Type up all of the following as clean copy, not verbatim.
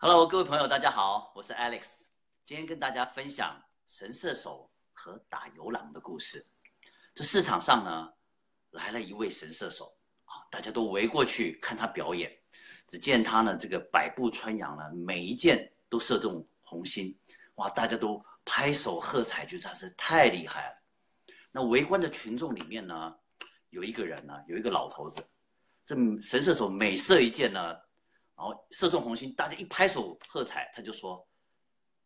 Hello，各位朋友，大家好，我是 Alex，今天跟大家分享神射手和打游狼的故事。这市场上呢，来了一位神射手啊，大家都围过去看他表演。只见他呢，这个百步穿杨呢，每一箭都射中红心，哇，大家都拍手喝彩，觉得他是太厉害了。那围观的群众里面呢，有一个人呢，有一个老头子，这神射手每射一箭呢，然后射中红心，大家一拍手喝彩，他就说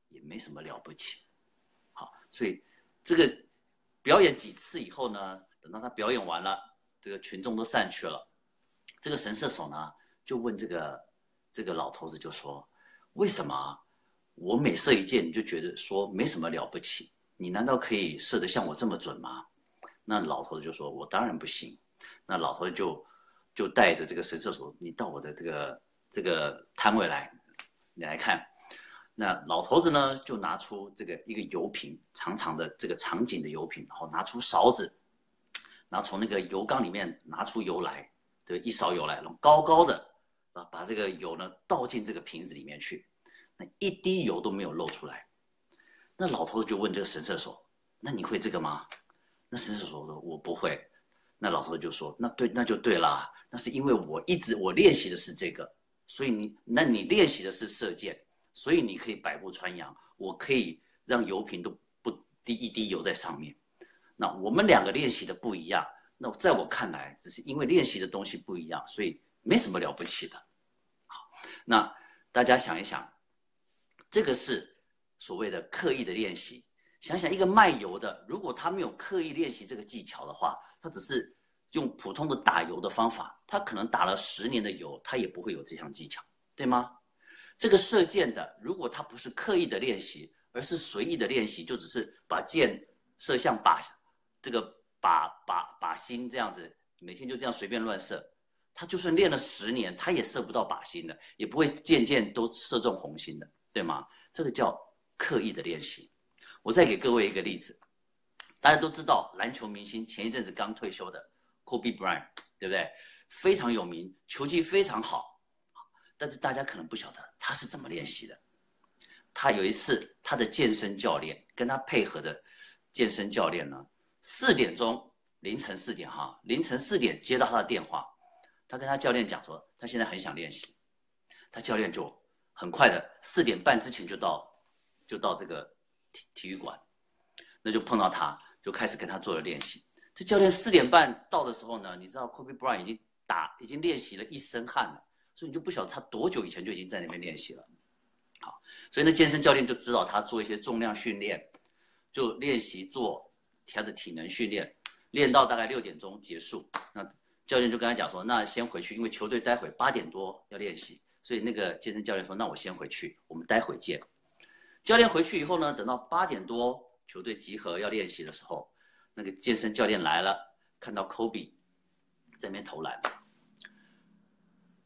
也没什么了不起。好，所以这个表演几次以后呢，等到他表演完了，这个群众都散去了，这个神射手呢就问这个老头子就说，为什么我每射一箭你就觉得说没什么了不起？你难道可以射得像我这么准吗？那老头子就说，我当然不行。那老头子就带着这个神射手，你到我的这个摊位来，你来看。那老头子呢，就拿出一个油瓶，长长的这个长颈的油瓶，然后拿出勺子，然后从那个油缸里面拿出油来，对，一勺油来，然后高高的把这个油呢倒进这个瓶子里面去，那一滴油都没有漏出来。那老头子就问这个神射手，那你会这个吗？那神射手说，我不会。那老头子就说，那就对啦，那是因为我练习的是这个，所以你练习的是射箭，所以你可以百步穿杨，我可以让油瓶都不滴一滴油在上面。那我们两个练习的不一样，那在我看来，只是因为练习的东西不一样，所以没什么了不起的。好，那大家想一想，这个是所谓的刻意的练习。想想一个卖油的，如果他没有刻意练习这个技巧的话，他只是用普通的打油的方法，他可能打了10年的油，他也不会有这项技巧，对吗？这个射箭的，如果他不是刻意的练习，而是随意的练习，就只是把箭射向靶心这样子，每天就这样随便乱射，他就算练了10年，他也射不到靶心的，也不会箭箭都射中红心的，对吗？这个叫刻意的练习。我再给各位一个例子，大家都知道篮球明星前一阵子刚退休的 Kobe Bryant， 对不对？非常有名，球技非常好，但是大家可能不晓得他是怎么练习的。他有一次，他的健身教练跟他配合的健身教练呢，4点钟，凌晨4点接到他的电话，他跟他教练讲说，他现在很想练习，他教练就很快的4点半之前就到这个体育馆，那就碰到他，就开始跟他做了练习。这教练4点半到的时候呢，你知道 Kobe Bryant 已经练习了一身汗了，所以你就不晓得他多久以前就已经在那边练习了。好，所以呢，健身教练就指导他做一些重量训练，就练习做他的体能训练，练到大概6点钟结束。那教练就跟他讲说，那先回去，因为球队待会8点多要练习，所以那个健身教练说，那我先回去，我们待会见。教练回去以后呢，等到8点多球队集合要练习的时候，那个健身教练来了，看到 Kobe 在那边投篮，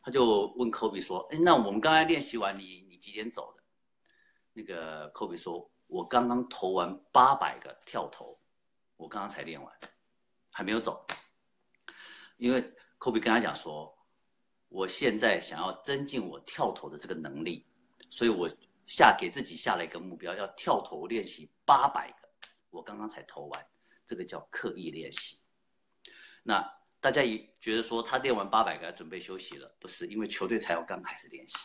他就问 Kobe 说，那我们刚才练习完，你几点走的？那个 Kobe 说，我刚刚投完800个跳投，我刚刚才练完，还没有走。因为 Kobe 跟他讲说，我现在想要增进我跳投的这个能力，所以我给自己下了一个目标，要跳投练习800个，我刚刚才投完，这个叫刻意练习。那大家也觉得说他练完800个准备休息了，不是，因为球队才要刚开始练习。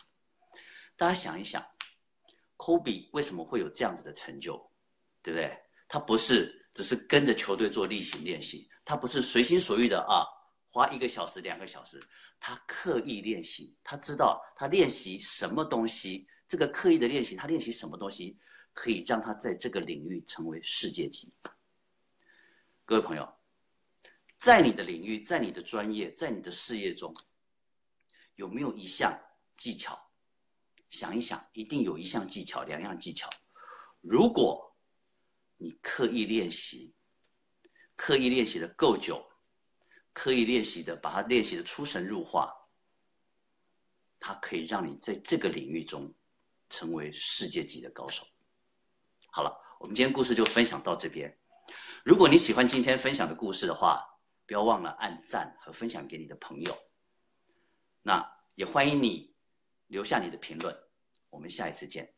大家想一想 ，Kobe 为什么会有这样子的成就，对不对？他不是只是跟着球队做例行练习，他不是随心所欲的花1个小时、2个小时，他刻意练习，他知道他练习什么东西，这个刻意的练习，他练习什么东西可以让他在这个领域成为世界级。各位朋友，在你的领域，在你的专业，在你的事业中，有没有一项技巧？想一想，一定有一项技巧、2样技巧。如果你刻意练习的够久，刻意练习的把它练习的出神入化，它可以让你在这个领域中成为世界级的高手。好了，我们今天故事就分享到这边。如果你喜欢今天分享的故事的话，不要忘了按赞和分享给你的朋友。那也欢迎你留下你的评论。我们下一次见。